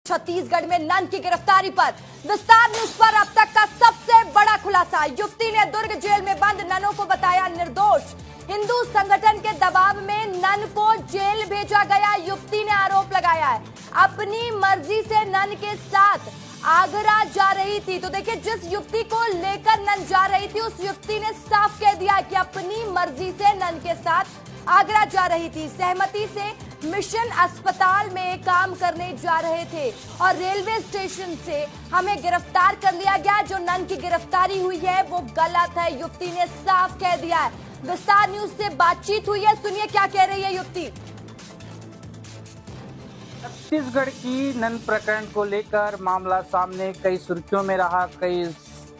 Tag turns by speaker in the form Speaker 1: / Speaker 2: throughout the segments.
Speaker 1: छत्तीसगढ़ में नन की गिरफ्तारी पर विस्तार न्यूज पर अब तक का सबसे बड़ा खुलासा। युवती ने दुर्ग जेल में बंद ननों को बताया निर्दोष। हिंदू संगठन के दबाव में नन को जेल भेजा गया। युवती ने आरोप लगाया है अपनी मर्जी से नन के साथ आगरा जा रही थी। तो देखिए, जिस युवती को लेकर नन जा रही थी उस युवती ने साफ कह दिया कि अपनी मर्जी से नन के साथ आगरा जा रही थी। सहमति से मिशन अस्पताल में काम करने जा रहे थे और रेलवे स्टेशन से हमें गिरफ्तार कर लिया गया। जो नन की गिरफ्तारी हुई है वो गलत है, युवती ने साफ कह दिया है। विस्तार न्यूज से बातचीत हुई है, सुनिए क्या कह रही है युवती।
Speaker 2: छत्तीसगढ़ की नन प्रकरण को लेकर मामला सामने कई सुर्खियों में रहा। कई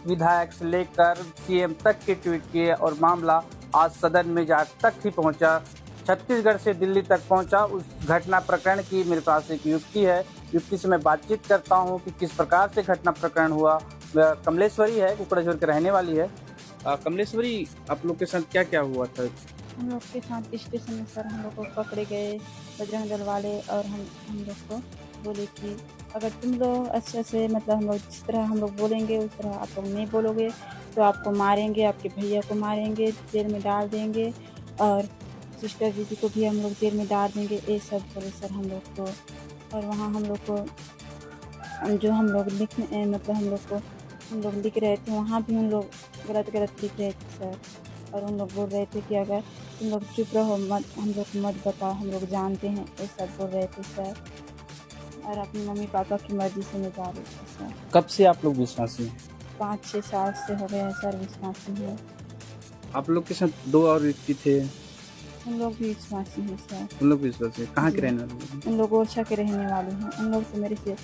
Speaker 2: विधायक से लेकर सीएम तक के ट्वीट किए और मामला आज सदन में जा तक ही पहुंचा। छत्तीसगढ़ से दिल्ली तक पहुंचा। उस घटना प्रकरण की मेरे पास एक युक्ति है, युक्ति से मैं बातचीत करता हूं कि किस प्रकार से घटना प्रकरण हुआ। कमलेश्वरी है, कुकड़ाझोर के रहने वाली है। कमलेश्वरी, आप लोग के साथ क्या क्या हुआ था?
Speaker 3: हम लोग के साथ स्टेशन में सर हम लोग को पकड़े गए बजरंग दल वाले और हम लोग को बोले कि अगर तुम लोग अच्छे से मतलब हम लोग जिस तरह हम लोग बोलेंगे उस तरह आप लोग नहीं बोलोगे तो आपको मारेंगे, आपके भैया को मारेंगे, जेल में डाल देंगे और सिस्टर दीदी को भी हम लोग जेल में डाल देंगे। ये सब बोले सर हम लोग को। और वहाँ हम लोग को जो हम लोग लिखने मतलब हम लोग लिख रहे थे वहाँ भी हम लोग गलत लिख रहे थे सर। और उन लोग बोल रहे थे कि अगर तुम लोग चुप रहो मत, हम लोग को मत बताओ, हम लोग जानते हैं, ये सब बोल रहे थे सर। और अपनी मम्मी पापा की मर्जी से मैं जा रही थी सर।
Speaker 2: कब से आप लोग विश्वासी हैं?
Speaker 3: 5-6 साल से हो गए हैं सर विश्वासी है।
Speaker 2: आप लोग के साथ दो और व्यक्ति थे,
Speaker 3: उन लोग भी विश्वासी हैं सर।
Speaker 2: उन लोग विश्वासी हैं। कहाँ के रहने वाले हैं?
Speaker 3: उन लोग ओरछा के रहने वाले हैं। उन लोग तो मेरे से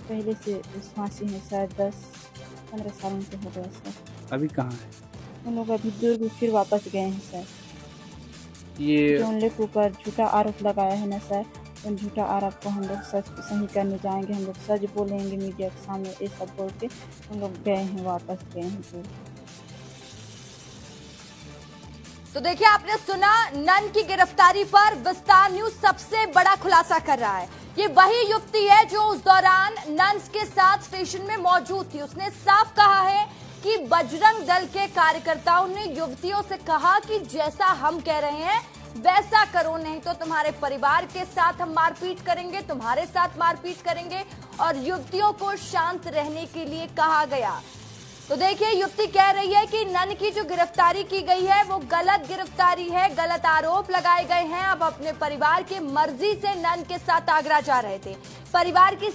Speaker 3: पहले से विश्वासी हैं सर। 10-15 सालों से हो गया सर।
Speaker 2: अभी कहाँ है?
Speaker 3: उन लोग अभी दुर्ग फिर वापस गए हैं सर।
Speaker 2: ये
Speaker 3: जो उन लोग के ऊपर झूठा आरोप लगाया है ना सर, उन झूठा आरोप को हम लोग सच सही करने जाएंगे। हम लोग सच बोलेंगे मीडिया के सामने, ये सब बोल के हम लोग गए हैं, वापस गए हैं सर।
Speaker 1: तो देखिए, आपने सुना, नन की गिरफ्तारी पर विस्तार न्यूज सबसे बड़ा खुलासा कर रहा है। ये वही युवती है जो उस दौरान नन्स के साथ स्टेशन में मौजूद थी। उसने साफ कहा है कि बजरंग दल के कार्यकर्ताओं ने युवतियों से कहा कि जैसा हम कह रहे हैं वैसा करो, नहीं तो तुम्हारे परिवार के साथ हम मारपीट करेंगे, तुम्हारे साथ मारपीट करेंगे। और युवतियों को शांत रहने के लिए कहा गया। तो देखिए, युवती कह रही है कि नन की जो गिरफ्तारी की गई है वो गलत गिरफ्तारी है, गलत आरोप लगाए गए हैं। अब अपने परिवार की मर्जी से नन के साथ आगरा जा रहे थे। परिवार की